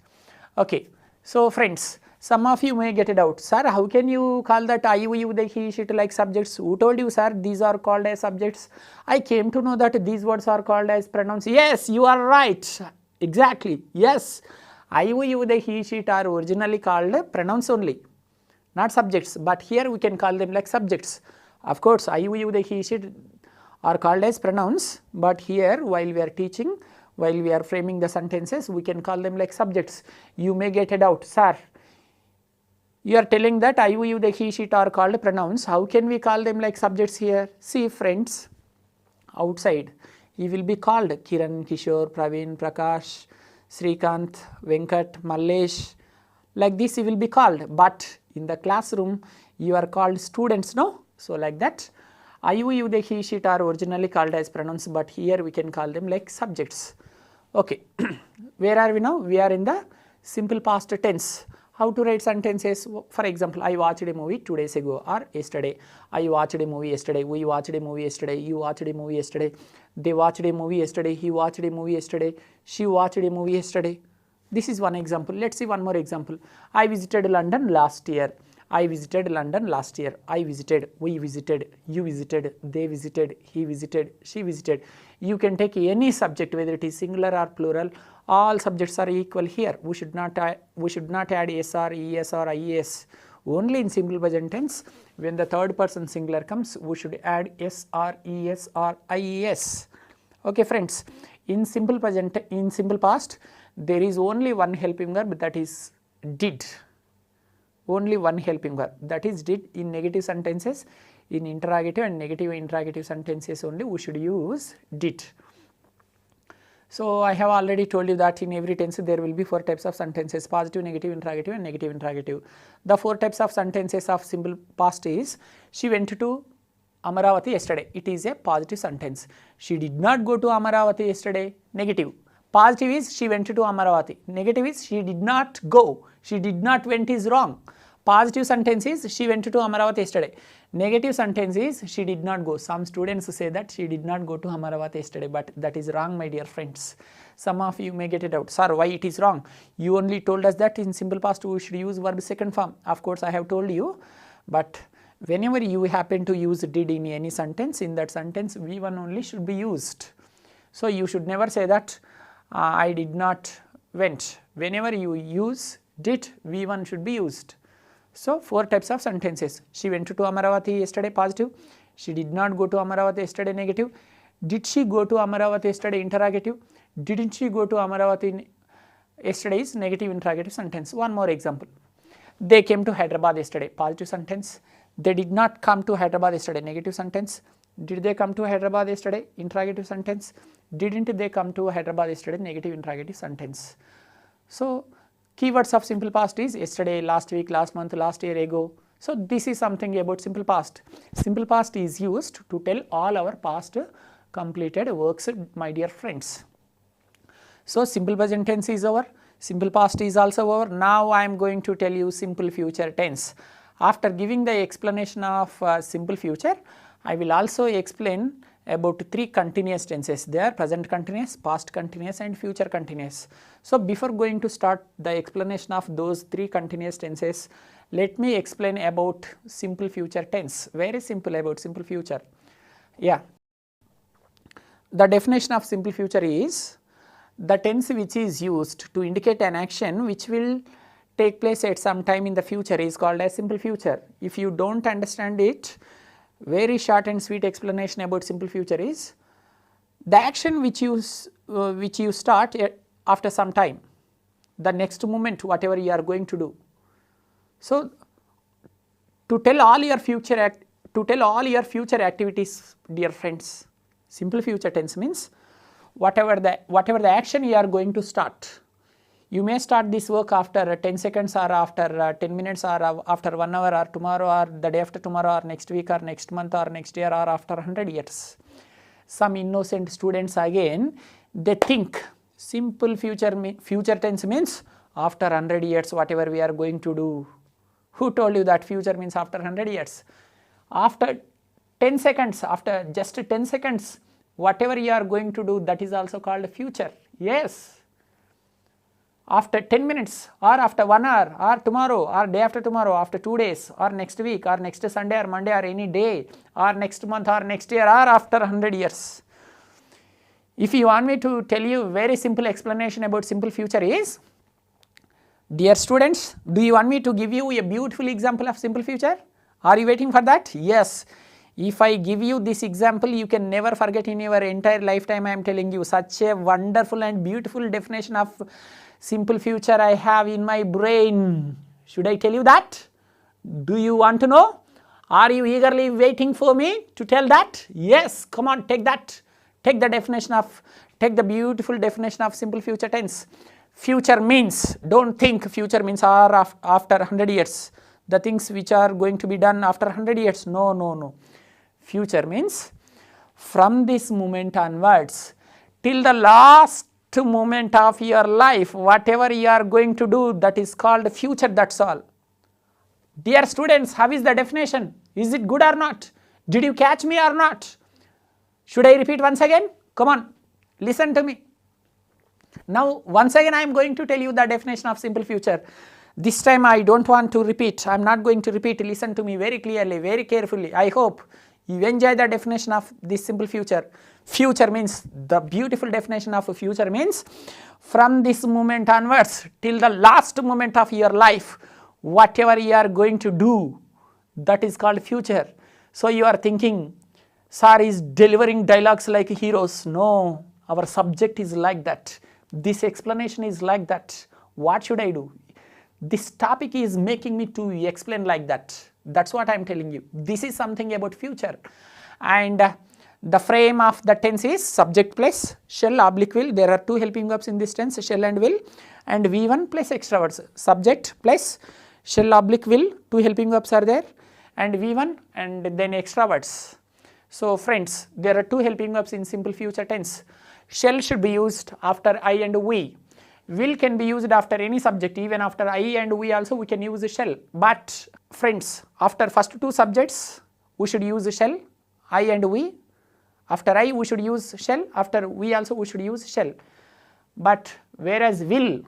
Okay. So friends, some of you may get a doubt: sir, how can you call that I, we, you, they, he, she, it like subjects? Who told you, sir, these are called as subjects? I came to know that these words are called as pronouns. Yes, you are right. Exactly. Yes. I, we, you, they, he, she, it are originally called pronouns only, not subjects. But here we can call them like subjects. Of course, I, we, you, they, he, she, it are called as pronouns. But here, while we are teaching, while we are framing the sentences, we can call them like subjects. You may get a doubt: sir, you are telling that I, we, you, they, he, she, it are called pronouns. How can we call them like subjects here? See friends, outside he will be called Kiran, Kishore, Praveen, Prakash, Srikant, Venkat, Mallesh. Like this he will be called. But in the classroom you are called students, no? So like that, I, we, you, they, he, she, it are originally called as pronouns, but here we can call them like subjects. Okay. Where are we now? We are in the simple past tense. How to write sentences? For example, I watched a movie 2 days ago, or yesterday. I watched a movie yesterday. We watched a movie yesterday. You watched a movie yesterday. They watched a movie yesterday. He watched a movie yesterday. She watched a movie yesterday. This is one example. Let's see one more example. I visited London last year. I visited London last year. I visited, we visited, you visited, they visited, he visited, she visited. You can take any subject, whether it is singular or plural. All subjects are equal here. We should not add es or es or ies. Only in simple present tense, when the third person singular comes, we should add s or es or ies. Okay friends, in simple present, in simple past, there is only one helping verb, that is did. Only one helping verb, that is did. In negative sentences, in interrogative and negative interrogative sentences only we should use did. So I have already told you that in every tense there will be 4 types of sentences: positive, negative, interrogative and negative interrogative. The 4 types of sentences of simple past is: she went to Amaravati yesterday. It is a positive sentence. She did not go to Amaravati yesterday. Negative. Positive is she went to Amaravati. Negative is she did not go. She did not went is wrong. Positive sentence is she went to Amaravati yesterday. Negative sentence is she did not go. Some students say that she did not go to Amaravati yesterday, but that is wrong, my dear friends. Some of you may get it out. Sir, why it is wrong? You only told us that in simple past we should use verb second form. Of course, I have told you, but whenever you happen to use did in any sentence, in that sentence V1 only should be used. So you should never say that I did not went. Whenever you use did, V1 should be used. So 4 types of sentences: she went to Amaravati yesterday, positive; she did not go to Amaravati yesterday, negative; did she go to Amaravati yesterday, interrogative; didn't she go to Amaravati yesterday is negative interrogative sentence. One more example: they came to Hyderabad yesterday, positive sentence; they did not come to Hyderabad yesterday, negative sentence; did they come to Hyderabad yesterday, interrogative sentence; didn't they come to Hyderabad yesterday, negative interrogative sentence. So keywords of simple past is yesterday, last week, last month, last year, ago. So this is something about simple past. Simple past is used to tell all our past completed works, my dear friends. So simple present tense is over, simple past is also over. Now I am going to tell you simple future tense. After giving the explanation of simple future, I will also explain about 3 continuous tenses. They are present continuous, past continuous and future continuous. So before going to start the explanation of those 3 continuous tenses, let me explain about simple future tense. Very simple about simple future. Yeah. The definition of simple future is the tense which is used to indicate an action which will take place at some time in the future is called as simple future. If you don't understand it, Very short and sweet explanation about simple future is the action which you start after some time, the next moment whatever you are going to do. So, to tell all your future activities, dear friends, simple future tense means whatever the action you are going to start. You may start this work after 10 seconds or after 10 minutes or after 1 hour or tomorrow or the day after tomorrow or next week or next month or next year or after 100 years. Some innocent students again, they think simple future tense means after 100 years whatever we are going to do. Who told you that future means after 100 years? After 10 seconds, after just 10 seconds, whatever you are going to do, that is also called future. Yes. After 10 minutes or after 1 hour or tomorrow or day after tomorrow, after 2 days or next week or next Sunday or Monday or any day or next month or next year or after 100 years. If you want me to tell you very simple explanation about simple future is, dear students, do you want me to give you a beautiful example of simple future? Are you waiting for that? Yes. If I give you this example, you can never forget in your entire lifetime. I am telling you, such a wonderful and beautiful definition of simple future I have in my brain. Should I tell you that? Do you want to know? Are you eagerly waiting for me to tell that? Yes, come on, take that. Take the beautiful definition of simple future tense. Future means, don't think future means after 100 years. The things which are going to be done after 100 years. No. Future means from this moment onwards till the last moment of your life, whatever you are going to do, that is called future, that's all. Dear students, how is the definition? Is it good or not? Did you catch me or not? Should I repeat once again? Come on, listen to me. Now, once again I am going to tell you the definition of simple future. This time I don't want to repeat. I am not going to repeat. Listen to me very clearly, very carefully. I hope you enjoy the definition of this simple future. Future means, the beautiful definition of future means from this moment onwards till the last moment of your life, whatever you are going to do, that is called future. So you are thinking, sir is delivering dialogues like heroes. No, our subject is like that. This explanation is like that. What should I do? This topic is making me to explain like that. That's what I am telling you. This is something about future. And the frame of the tense is subject plus shall oblique will. There are two helping verbs in this tense, shall and will, and V1 plus extra words. Subject plus shall oblique will, two helping verbs are there, and V1 and then extra words. So friends, there are two helping verbs in simple future tense. Shall should be used after I and we. Will can be used after any subject, even after I and we also we can use shall. But friends, after first two subjects we should use shall, I and we. After I we should use shall, after we also we should use shall. But whereas will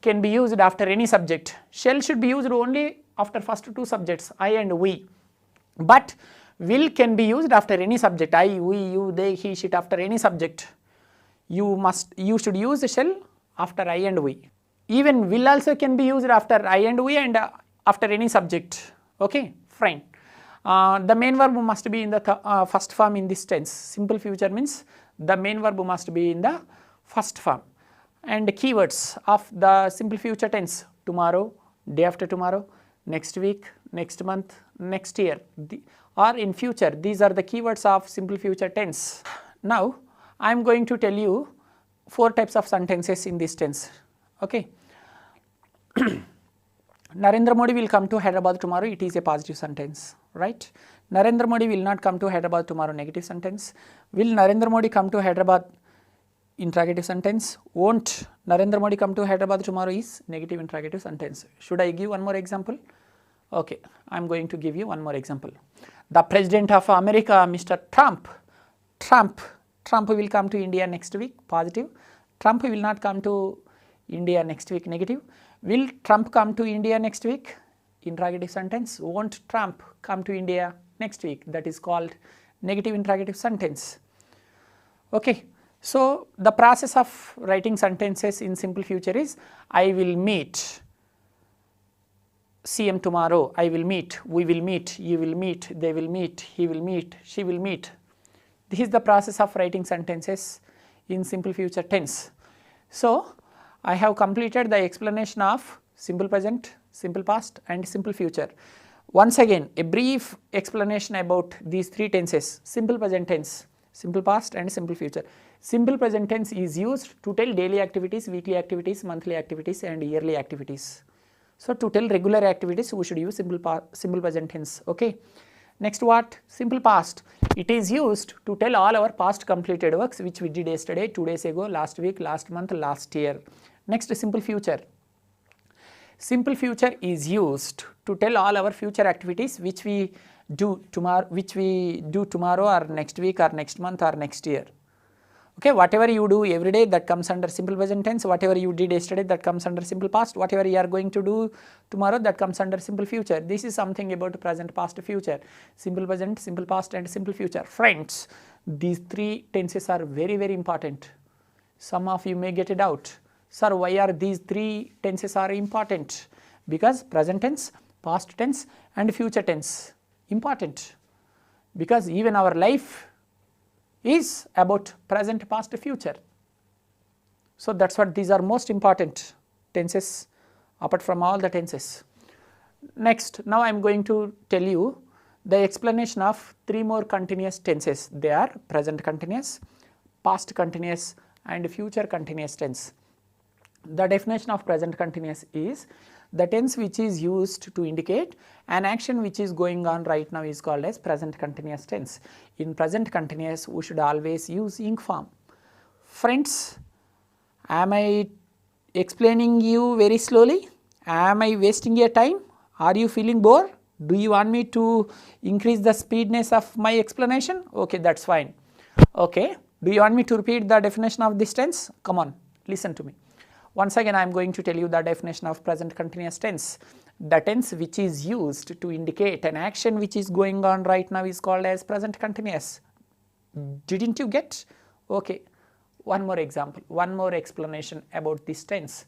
can be used after any subject. Shall should be used only after first two subjects, I and we. But will can be used after any subject, I, we, you, they, he, she, after any subject. You should use shall after I and we. Even will also can be used after I and we and after any subject. Okay, fine. The main verb must be in the first form in this tense. Simple future means the main verb must be in the first form. And keywords of the simple future tense: tomorrow, day after tomorrow, next week, next month, next year, or in future. These are the keywords of simple future tense. Now, I am going to tell you 4 types of sentences in this tense. Okay. Narendra Modi will come to Hyderabad tomorrow. It is a positive sentence, right? Narendra Modi will not come to Hyderabad tomorrow. Negative sentence. Will Narendra Modi come to Hyderabad? Interrogative sentence. Won't Narendra Modi come to Hyderabad tomorrow is negative interrogative sentence. Should I give one more example? Okay, I am going to give you one more example. The President of America, Mr. Trump will come to India next week, positive. Trump will not come to India next week, negative. Will Trump come to India next week? Interrogative sentence. Won't Trump come to India next week? That is called negative interrogative sentence. Okay. So, the process of writing sentences in simple future is I will meet CM tomorrow, I will meet, we will meet, you will meet, they will meet, he will meet, she will meet. This is the process of writing sentences in simple future tense. So, I have completed the explanation of simple present, simple past and simple future. Once again, a brief explanation about these three tenses: simple present tense, simple past and simple future. Simple present tense is used to tell daily activities, weekly activities, monthly activities and yearly activities. So, to tell regular activities we should use simple present tense. Okay. Next, what? Simple past. It is used to tell all our past completed works which we did yesterday, 2 days ago, last week, last month, last year. Next, simple future. Simple future is used to tell all our future activities which we do tomorrow or next week or next month or next year. Okay, whatever you do every day, that comes under simple present tense. Whatever you did yesterday, that comes under simple past. Whatever you are going to do tomorrow, that comes under simple future. This is something about present, past, future. Simple present, simple past and simple future. Friends, these three tenses are very, very important. Some of you may get a doubt. Sir, why are these three tenses are important? Because present tense, past tense and future tense important. Because even our life is about present, past, future. So, that is what these are most important tenses apart from all the tenses. Next, now I am going to tell you the explanation of three more continuous tenses. They are present continuous, past continuous and future continuous tense. The definition of present continuous is the tense which is used to indicate an action which is going on right now is called as present continuous tense. In present continuous, we should always use ing form. Friends, am I explaining you very slowly? Am I wasting your time? Are you feeling bored? Do you want me to increase the speedness of my explanation? Okay, that's fine. Okay, do you want me to repeat the definition of this tense? Come on, listen to me. Once again, I am going to tell you the definition of present continuous tense. The tense which is used to indicate an action which is going on right now is called as present continuous. Didn't you get? Okay, one more example, one more explanation about this tense.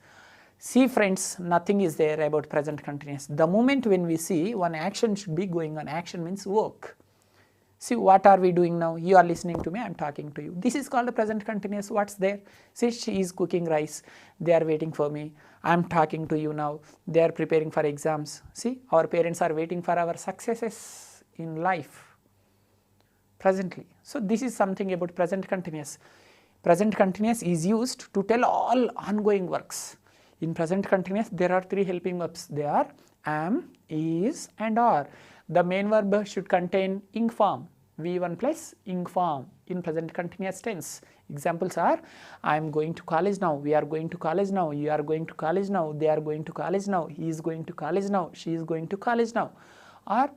See friends, nothing is there about present continuous. The moment when we see one action should be going on, action means work. See, what are we doing now? You are listening to me, I am talking to you. This is called a present continuous. What's there? See, she is cooking rice. They are waiting for me. I am talking to you now. They are preparing for exams. See, our parents are waiting for our successes in life presently. So, this is something about present continuous. Present continuous is used to tell all ongoing works. In present continuous, there are three helping verbs. They are am, is and are. The main verb should contain ing form, V1 plus ing form in present continuous tense. Examples are, I am going to college now, we are going to college now, you are going to college now, they are going to college now, he is going to college now, she is going to college now. Or,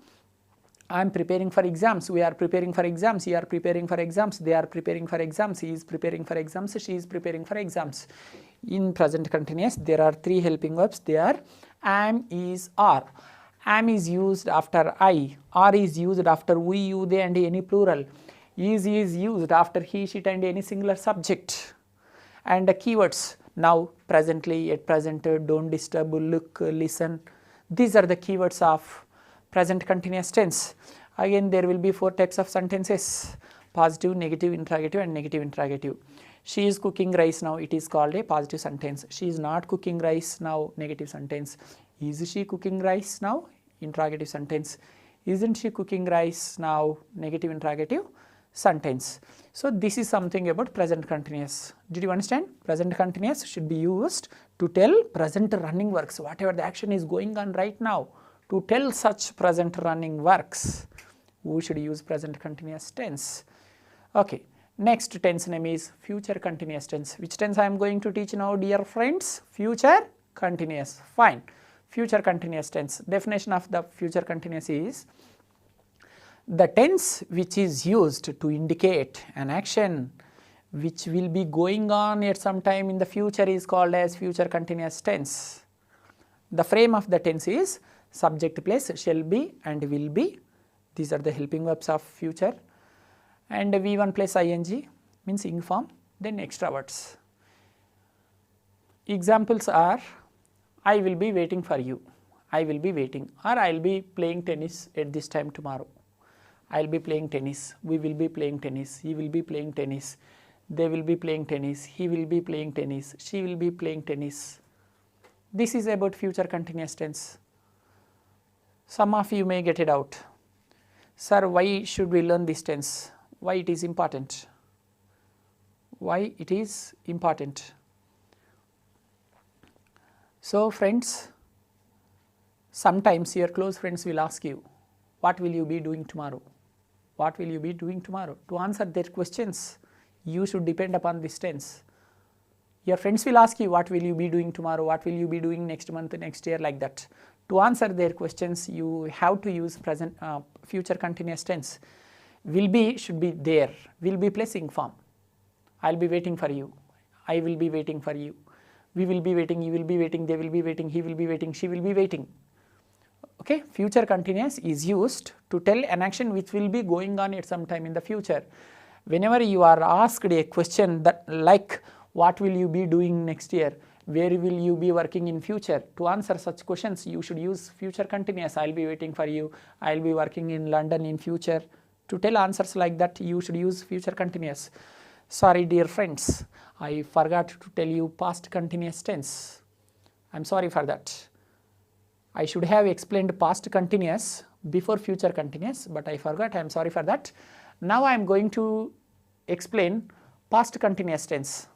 I am preparing for exams, we are preparing for exams, you are preparing for exams, they are preparing for exams, he is preparing for exams, she is preparing for exams. In present continuous, there are three helping verbs. They are am, is, are. Am is used after I, are is used after we, you, they and any plural. Is used after he, she and any singular subject. And the keywords now, presently, at present, don't disturb, look, listen. These are the keywords of present continuous tense. Again, there will be four types of sentences: positive, negative, interrogative and negative interrogative. She is cooking rice now, it is called a positive sentence. She is not cooking rice now, negative sentence. Is she cooking rice now? Interrogative sentence. Isn't she cooking rice now? Negative interrogative sentence. So, this is something about present continuous. Did you understand? Present continuous should be used to tell present running works, whatever the action is going on right now. To tell such present running works, we should use present continuous tense. Okay. Next tense name is future continuous tense. Which tense I am going to teach now, dear friends? Future continuous. Fine. Future continuous tense. Definition of the future continuous is the tense which is used to indicate an action which will be going on at some time in the future is called as future continuous tense. The frame of the tense is subject plus shall be and will be. These are the helping verbs of future. And V1 plus ing means ing form, then extra words. Examples are, I will be waiting for you. I will be waiting, or I will be playing tennis at this time tomorrow. I will be playing tennis, we will be playing tennis, he will be playing tennis, they will be playing tennis, he will be playing tennis, she will be playing tennis. This is about future continuous tense. Some of you may get it out. Sir, why should we learn this tense? Why it is important? Why it is important? So friends, sometimes your close friends will ask you, what will you be doing tomorrow? What will you be doing tomorrow? To answer their questions, you should depend upon this tense. Your friends will ask you, what will you be doing tomorrow? What will you be doing next month, next year, like that. To answer their questions, you have to use present future continuous tense. Will be should be there. Will be plus ing form. I will be waiting for you. I will be waiting for you. We will be waiting. You will be waiting. They will be waiting. He will be waiting. She will be waiting. Okay, future continuous is used to tell an action which will be going on at some time in the future. Whenever you are asked a question that like what will you be doing next year, where will you be working in future, to answer such questions you should use future continuous. I will be waiting for you, I will be working in London in future. To tell answers like that you should use future continuous. Sorry dear friends, I forgot to tell you past continuous tense. I am sorry for that. I should have explained past continuous before future continuous, but I forgot. I am sorry for that. Now I am going to explain past continuous tense.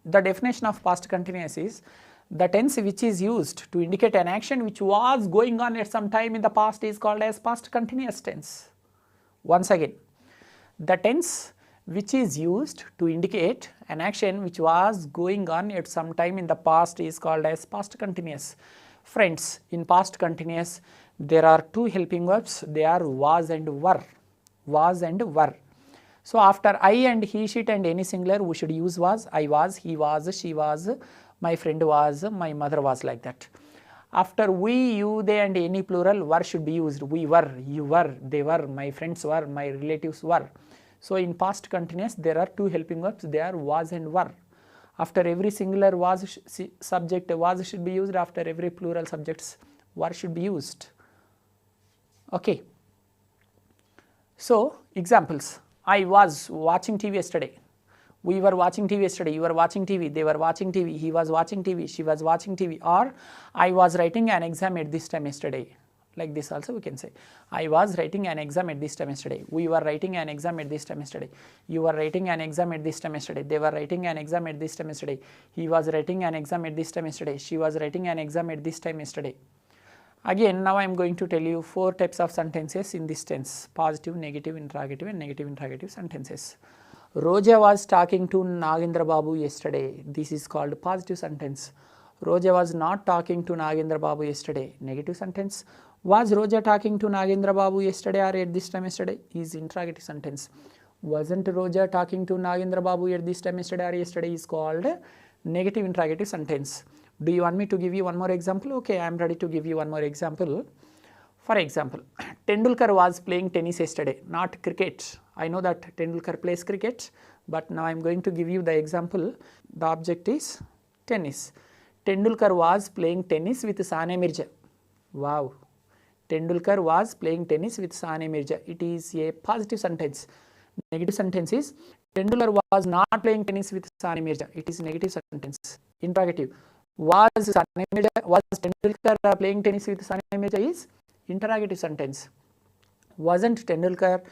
The definition of past continuous is the tense which is used to indicate an action which was going on at some time in the past is called as past continuous tense. Once again, the tense which is used to indicate an action which was going on at some time in the past is called as past continuous. Friends, in past continuous there are two helping verbs, they are was and were. Was and were. So after I and he, she and any singular we should use was. I was, he was, she was, my friend was, my mother was, like that. After we, you, they and any plural were should be used. We were, you were, they were, my friends were, my relatives were. So in past continuous there are two helping verbs, they are was and were. After every singular was subject was should be used, after every plural subjects were should be used. Okay. So examples, I was watching TV yesterday, we were watching TV yesterday, you were watching TV, they were watching TV, he was watching TV, she was watching TV, or I was writing an exam at this time yesterday. Like this also we can say, I was writing an exam at this time yesterday, we were writing an exam at this time yesterday, you were writing an exam at this time yesterday, they were writing an exam at this time yesterday, he was writing an exam at this time yesterday, she was writing an exam at this time yesterday. Again, now I am going to tell you four types of sentences in this tense: positive, negative, interrogative and negative interrogative sentences. Roja was talking to Nagendra Babu yesterday. This is called positive sentence. Roja was not talking to Nagendra Babu yesterday. Negative sentence. Was Roja talking to Nagendra Babu yesterday or at this time yesterday? Is interrogative sentence. Wasn't Roja talking to Nagendra Babu at this time yesterday or yesterday is called negative interrogative sentence. Do you want me to give you one more example? Okay, I am ready to give you one more example. For example, Tendulkar was playing tennis yesterday, not cricket. I know that Tendulkar plays cricket, but now I am going to give you the example. The object is tennis. Tendulkar was playing tennis with Sania Mirza. Wow. Tendulkar was playing tennis with Sania Mirza. It is a positive sentence. Negative sentence is Tendulkar was not playing tennis with Sania Mirza. It is negative sentence. Interrogative. Was Tendulkar playing tennis with Sania Mirza is interrogative sentence. Wasn't Tendulkar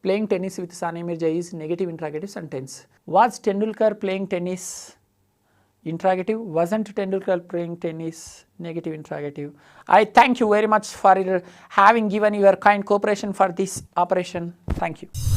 playing tennis with Sania Mirza is negative interrogative sentence. Was Tendulkar playing tennis? Interrogative. Wasn't Tendulkar playing tennis? Negative interrogative. I thank you very much for having given your kind cooperation for this operation. Thank you.